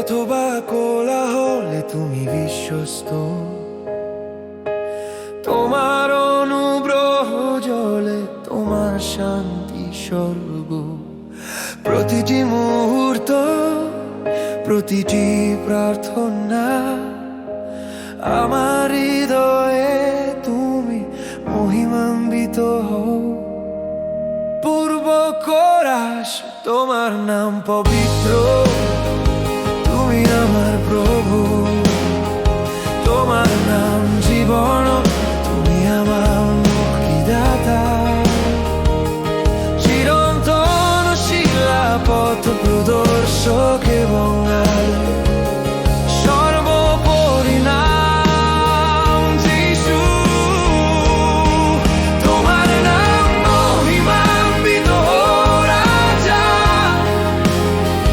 অথবা কোলাহলে তুমি বিশ্বস্ত। তোমার অনুগ্রহ জলে তোমার শান্তি স্বর্গ। প্রতিটি মুহূর্ত, প্রতিটি প্রার্থনা, আমার হৃদয়ে তুমি মহিমান্বিত হও। পূর্ব কোরাস তোমার নাম পবিত্র, তুমি আমার প্রভু। তোমার নাম জীবন, তুমি আমার মুক্তিদাতা। চিরন্তন শিলা পথ প্রদর্শক এবং সর্বোপরি নাম যিশু। তোমার নাম মহিমান্বিত রাজা।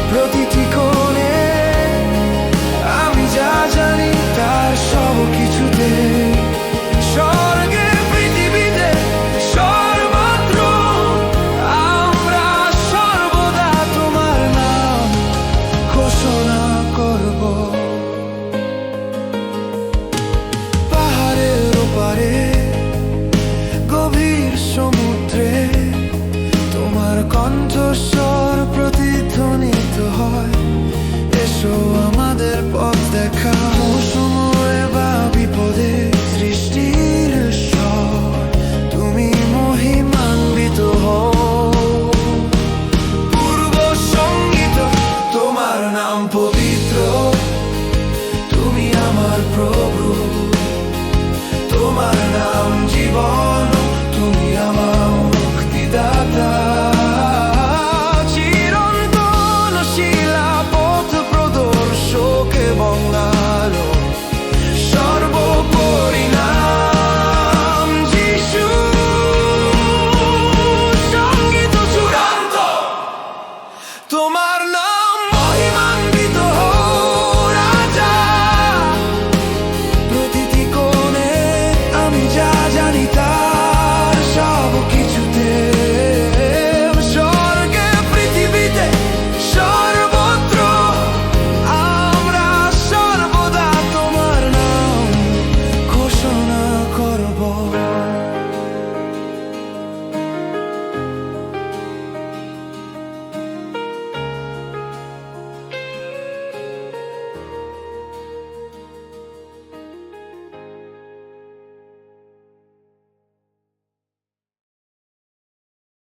প্রতিটি কোণে আমি যা জানি তার সব কিছুতে, স্বর্গে পৃথিবীতে সর্বত্র আমরা সর্বদা তোমার নাম ঘোষণা করব। পাহাড়ের ওপারে গভীর সমুদ্রে তোমার কণ্ঠস্বর প্রতিধ্বনিত হয়। এসো আমাদের পথ দেখা, মৌসুমে বা বিপদে সৃষ্টির স্বর তুমি মহিমান্বিত হও। পূর্ব সঙ্গীত তোমার নাম পবিত্র, তুমি আমার প্রভু।